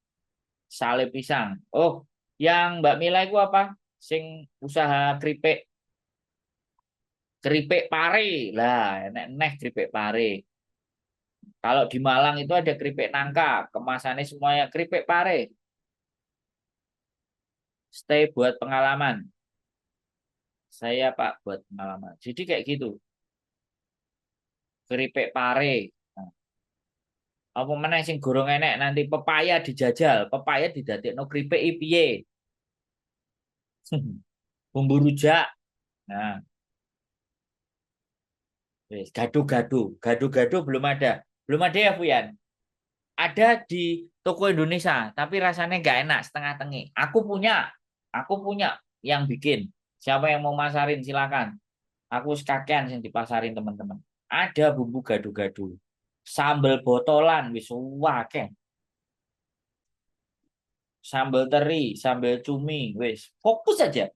Sale pisang. Oh, yang Mbak Mila itu apa? Sing usaha keripik, keripik pare. Lah, enek keripik pare. Kalau di Malang itu ada keripik nangka, kemasannya semuanya keripik pare. Stay buat pengalaman. Saya Pak buat pengalaman. Jadi kayak gitu. Keripik pare. Nah, apa meneh sing gorong enek nanti pepaya dijajal, pepaya didadekno keripik piye? Bumbu rujak. Nah, wis gado-gado. Gado-gado belum ada. Belum ada ya, Fuyan? Ada di toko Indonesia, tapi rasanya nggak enak, setengah tengi. Aku punya yang bikin. Siapa yang mau masarin silakan. Aku sekakean yang dipasarin teman-teman. Ada bumbu gado-gado, sambal botolan, wis wake, sambal teri, sambal cumi, wis fokus aja.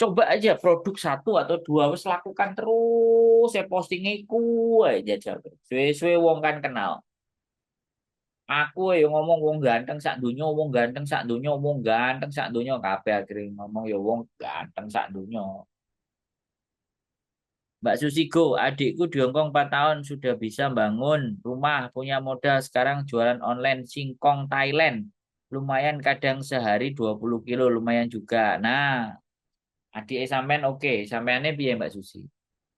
Coba aja produk satu atau dua, wis lakukan terus. Saya posting iku aja jago. Suwe-suwe wong kan kenal. Aku ya ngomong wong ganteng sak donya, wong ganteng sak donya, wong ganteng sak donya kabeh akhirnya ngomong ya wong ganteng sak donya. Mbak Susigo, adikku di Hongkong 4 tahun sudah bisa bangun rumah, punya modal, sekarang jualan online singkong Thailand. Lumayan kadang sehari 20 kilo, lumayan juga. Nah, adik sampean oke, sampeannya piye Mbak Susi?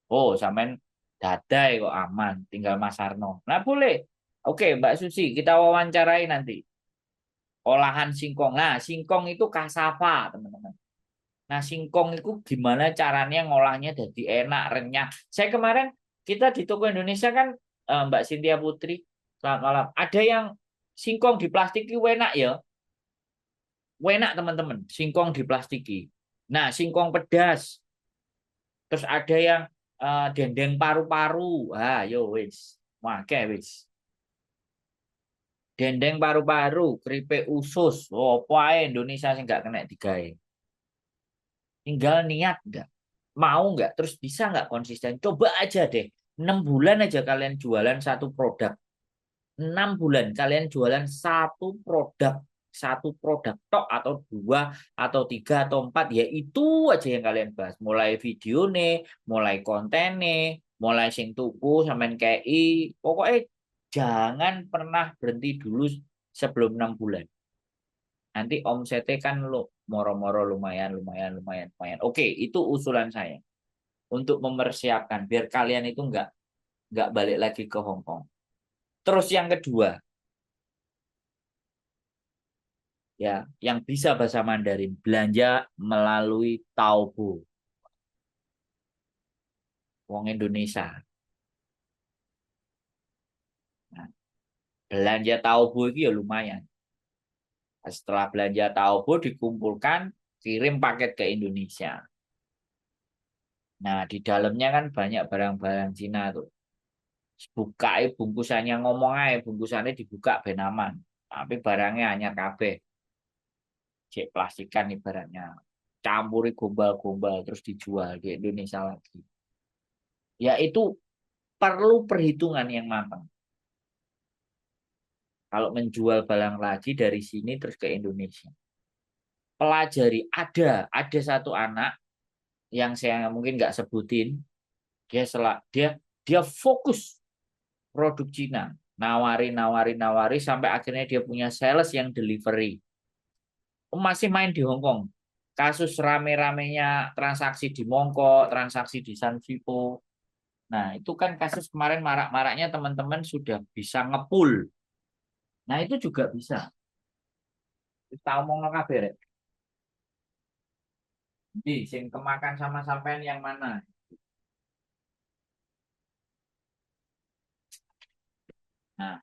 Oh, sampean dadai kok aman, tinggal Mas Arno. Nah, boleh. Oke, Mbak Susi, kita wawancarai nanti. Olahan singkong. Nah, singkong itu kasava, teman-teman. Nah, singkong itu gimana caranya ngolahnya jadi enak, renyah. Saya kemarin kita di toko Indonesia kan Mbak Cynthia Putri, selamat malam. Ada yang singkong di plastiki enak ya. Enak teman-teman, singkong di plastiki. Nah, singkong pedas. Terus ada yang dendeng paru-paru. Ah, yo wis. Wah, wis. Dendeng paru-paru, keripik usus. Oh, apa ae Indonesia sih nggak kena digawe. Tinggal niat nggak, mau nggak, terus bisa nggak konsisten. Coba aja deh, 6 bulan aja kalian jualan satu produk. 6 bulan kalian jualan satu produk tok atau dua atau tiga atau empat, ya itu aja yang kalian bahas. Mulai video nih, mulai konten nih, mulai sing tuku sampean KI. Pokoknya jangan pernah berhenti dulu sebelum 6 bulan. Nanti omsetnya kan lo moro-moro lumayan, lumayan, lumayan, lumayan. Oke, itu usulan saya untuk mempersiapkan biar kalian itu nggak balik lagi ke Hong Kong. Terus yang kedua, ya, yang bisa bahasa Mandarin, belanja melalui Taobao, wong Indonesia. Nah, belanja Taobao itu ya lumayan. Setelah belanja Taobao dikumpulkan, kirim paket ke Indonesia. Nah, di dalamnya kan banyak barang-barang Cina tuh. Buka bungkusannya ngomong aja, bungkusannya dibuka ben aman. Tapi barangnya hanya kabeh, cek plastikan ibaratnya. Campuri gombal-gombal terus dijual di Indonesia lagi. Ya itu perlu perhitungan yang matang. Kalau menjual barang lagi dari sini terus ke Indonesia. Pelajari, ada satu anak yang saya mungkin nggak sebutin, dia fokus produk Cina, nawari sampai akhirnya dia punya sales yang delivery. Masih main di Hong Kong. Kasus rame-ramenya transaksi di Mongkok, transaksi di San Sipo. Nah, itu kan kasus kemarin marak-maraknya teman-teman sudah bisa ngepul. Nah, itu juga bisa. Kita omong kabeh rek. Di sing kemakan sama sampean yang mana? Nah,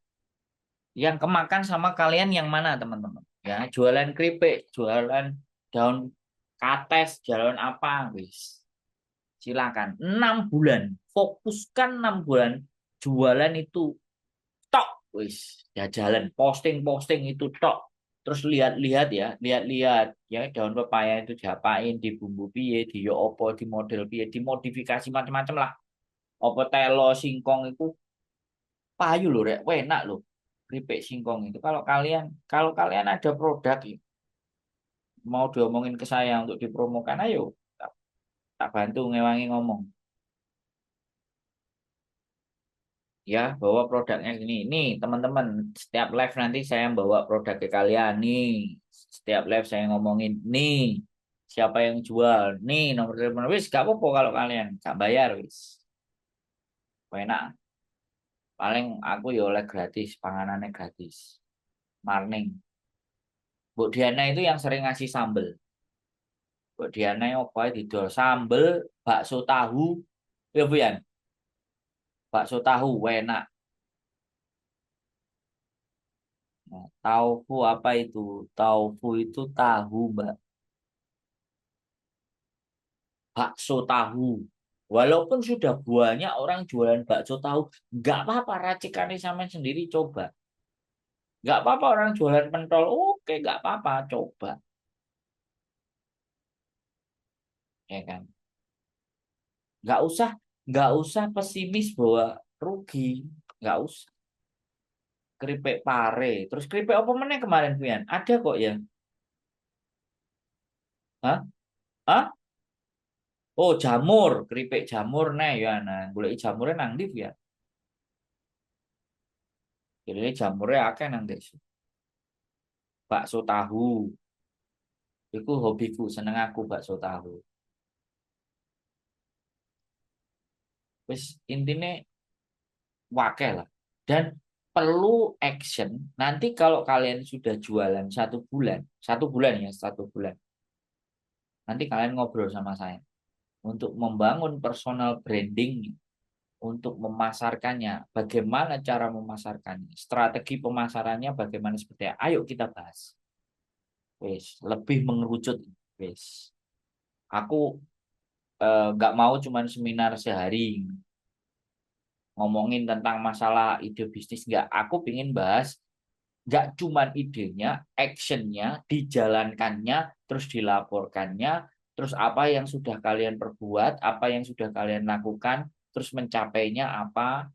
yang kemakan sama kalian yang mana, teman-teman? Ya, jualan keripik, jualan daun kates, jualan apa, wis. Silakan. 6 bulan, fokuskan 6 bulan jualan itu tok, wis. Ya jalan posting-posting itu tok. Terus lihat-lihat ya, lihat-lihat ya daun pepaya itu diapain, dibumbu piye, di yo opo, di model piye, dimodifikasi macam-macam lah. Opo telo singkong itu payu loh rek, enak loh. Keripik singkong itu kalau kalian ada produk ya, mau diomongin ke saya untuk dipromokan, ayo tak, tak bantu ngewangi ngomong ya, bawa produknya gini. Nih teman-teman, setiap live nanti saya bawa produk ke kalian nih. Setiap live saya ngomongin nih siapa yang jual nih, nomor telepon, wis gak apa-apa kalau kalian gak bayar, wis enak. Paling aku ya oleh gratis, panganannya gratis, marning. Bu Diana itu yang sering ngasih sambel. Bu Diana yang apa didol sambel, bakso tahu, ya Bu Yan, bakso tahu enak. Nah, taufu apa itu? Taufu itu tahu, Mbak. Bakso tahu. Walaupun sudah banyak orang jualan bakso tahu, nggak apa-apa racikannya sama sendiri coba. Nggak apa-apa orang jualan pentol, oke nggak apa-apa coba, ya kan? Nggak usah nggak usah pesimis bahwa rugi, nggak usah. Keripik pare, terus keripik apa meneh kemarin Pian? Ada kok ya? Hah? Hah? Oh jamur, keripik jamur nih ya, nah boleh jamurnya nang ndi ya? Jadi jamurnya akeh nang desa. Bakso tahu. Iku hobiku, seneng aku bakso tahu. Wis intine wakeh lah. Dan perlu action. Nanti kalau kalian sudah jualan 1 bulan, 1 bulan ya, 1 bulan. Nanti kalian ngobrol sama saya untuk membangun personal branding, untuk memasarkannya. Bagaimana cara memasarkannya? Strategi pemasarannya bagaimana seperti apa? Ayo kita bahas. Wis, lebih mengerucut. Wis. Aku nggak mau cuman seminar sehari ngomongin tentang masalah ide bisnis, nggak, aku pingin bahas nggak cuman idenya, actionnya, dijalankannya, terus dilaporkannya, terus apa yang sudah kalian perbuat, apa yang sudah kalian lakukan, terus mencapainya apa,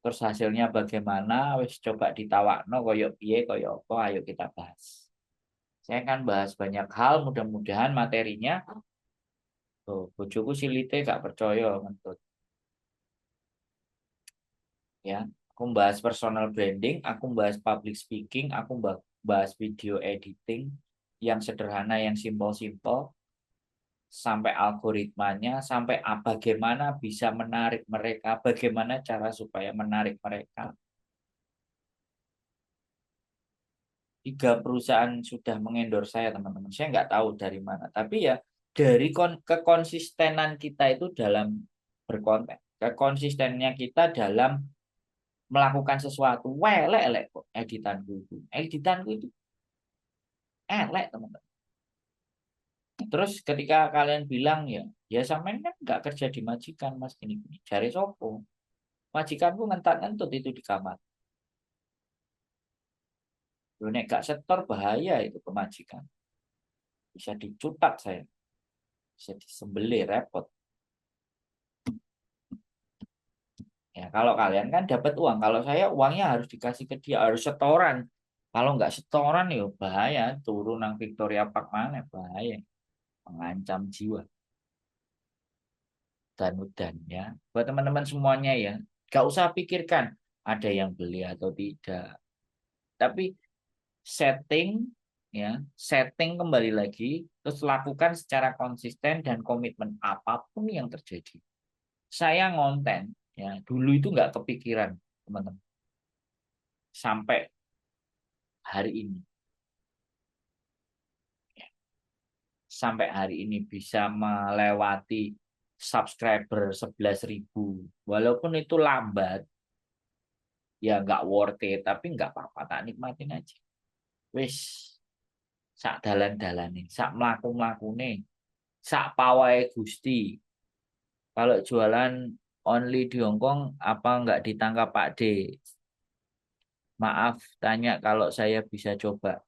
terus hasilnya bagaimana, wis coba ditawakno koyo piye koyo apa, ayo kita bahas. Saya akan bahas banyak hal, mudah-mudahan materinya, tuh bojoku silite gak percaya mentut ya. Aku bahas personal branding, aku bahas public speaking, aku bahas video editing yang sederhana, yang simple-simple, sampai algoritmanya, sampai bagaimana bisa menarik mereka, bagaimana cara supaya menarik mereka. 3 perusahaan sudah mengendorse saya, teman-teman. Saya nggak tahu dari mana, tapi ya dari kekonsistenan kita itu dalam berkonten, kekonsistennya kita dalam melakukan sesuatu. Welek elek kok editanku itu. Editanku itu elek, teman-teman. Terus ketika kalian bilang ya sampean kan nggak kerja di majikan mas gini cari sopo. Majikanku ngentat-ngentut itu di kamar. Lu nek gak setor bahaya itu ke majikan. Bisa dicutat saya, bisa disembelih repot. Ya kalau kalian kan dapat uang, kalau saya uangnya harus dikasih ke dia, harus setoran. Kalau nggak setoran ya bahaya, turun nang Victoria Park mana bahaya, mengancam jiwa dan udan ya. Buat teman-teman semuanya ya, nggak usah pikirkan ada yang beli atau tidak. Tapi setting setting kembali lagi, terus lakukan secara konsisten dan komitmen apapun yang terjadi. Saya ngonten ya, dulu itu nggak kepikiran teman-teman sampai hari ini. Sampai hari ini bisa melewati subscriber 11.000. Walaupun itu lambat, ya nggak worth it, tapi nggak apa-apa, tak nikmatin aja. Wis, sak dalan-dalane, sak mlaku-mlakune, sak pawai Gusti. Kalau jualan only di Hongkong, apa nggak ditangkap Pak D? Maaf, tanya kalau saya bisa coba.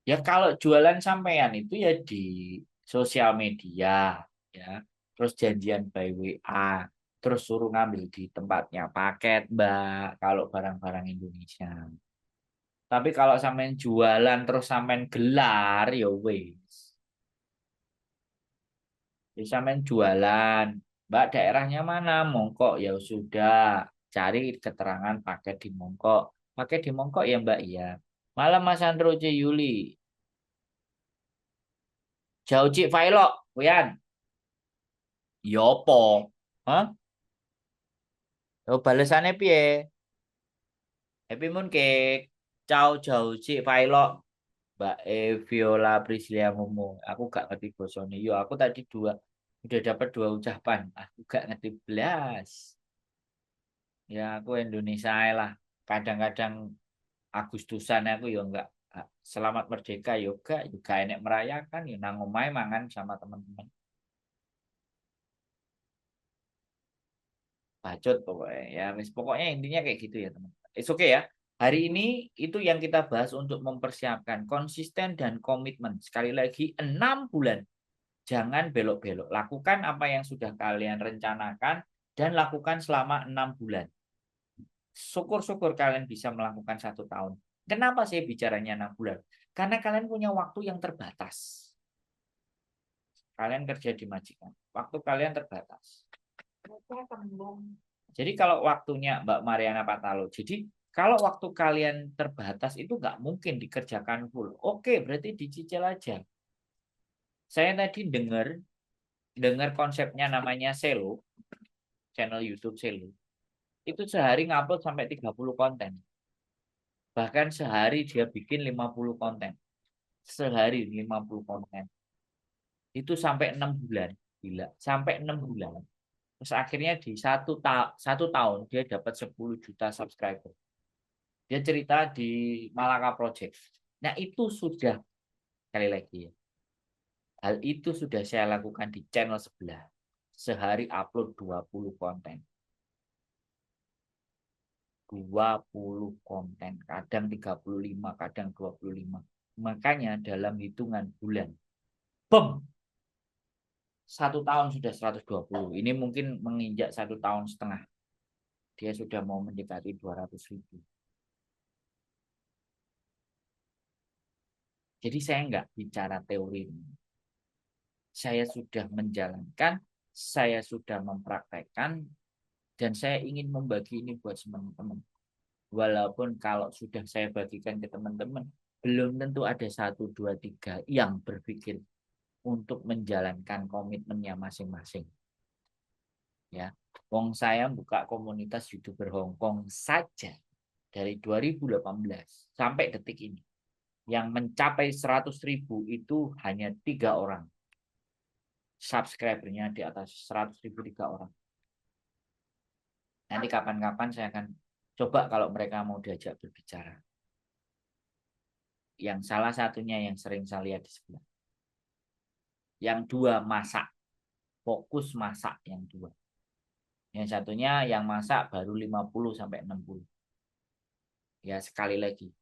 Ya kalau jualan sampean itu ya di sosial media, ya. Terus janjian by WA, terus suruh ngambil di tempatnya paket, Mbak, kalau barang-barang Indonesia. Tapi kalau sampean jualan terus sampean gelar, ya wis. Ya sampean jualan, Mbak daerahnya mana? Mongkok ya sudah, cari keterangan paket di Mongkok. Paket di Mongkok ya Mbak, iya. Malam Mas Andro C. Yuli, jauh Cik Failok, Wian. Yopo. Hah? Oh, balesannya piye? Happy Moon Cake. Ciao jauh Cik Failok. Mbak Viola Priscilia Momo. Aku gak ngerti bosone. Yo, aku tadi udah dapat dua ucapan. Aku gak ngerti belas. Ya, aku Indonesia aja lah. Kadang-kadang Agustusan aku yo enggak selamat merdeka yoga juga enek merayakan ya nang omahe mangan sama teman-teman. Bacot pokoknya ya pokoknya intinya kayak gitu ya teman. It's okay ya. Hari ini itu yang kita bahas untuk mempersiapkan konsisten dan komitmen. Sekali lagi 6 bulan. Jangan belok-belok. Lakukan apa yang sudah kalian rencanakan dan lakukan selama 6 bulan. Syukur-syukur kalian bisa melakukan 1 tahun. Kenapa saya bicaranya 6 bulan? Karena kalian punya waktu yang terbatas. Kalian kerja di majikan. Waktu kalian terbatas. Jadi kalau waktunya Mbak Mariana Patalo, jadi kalau waktu kalian terbatas itu nggak mungkin dikerjakan full. Oke, berarti dicicil aja. Saya tadi dengar konsepnya namanya Selo, channel YouTube Selo. Itu sehari ngupload sampai 30 konten. Bahkan sehari dia bikin 50 konten. Sehari 50 konten. Itu sampai 6 bulan. Gila, sampai 6 bulan. Terus akhirnya di 1 tahun dia dapat 10 juta subscriber. Dia cerita di Malaka Project. Nah itu sudah, sekali lagi ya, hal itu sudah saya lakukan di channel sebelah. Sehari upload 20 konten. 20 konten. Kadang 35, kadang 25. Makanya dalam hitungan bulan. Bem! 1 tahun sudah 120. Ini mungkin menginjak 1 tahun setengah. Dia sudah mau mendekati 200.000. Jadi saya nggak bicara teori. Saya sudah menjalankan, saya sudah mempraktekkan, dan saya ingin membagi ini buat teman-teman. Walaupun kalau sudah saya bagikan ke teman-teman, belum tentu ada 1, 2, 3 yang berpikir untuk menjalankan komitmennya masing-masing. Ya, Wong saya buka komunitas YouTuber Hong Kong saja dari 2018 sampai detik ini. Yang mencapai 100.000 itu hanya 3 orang. Subscribernya di atas 100.000 3 orang. Nanti kapan-kapan saya akan coba kalau mereka mau diajak berbicara. Yang salah satunya yang sering saya lihat di sebelah. Yang dua masak, fokus masak yang dua. Yang satunya yang masak baru 50 sampai 60. Ya sekali lagi,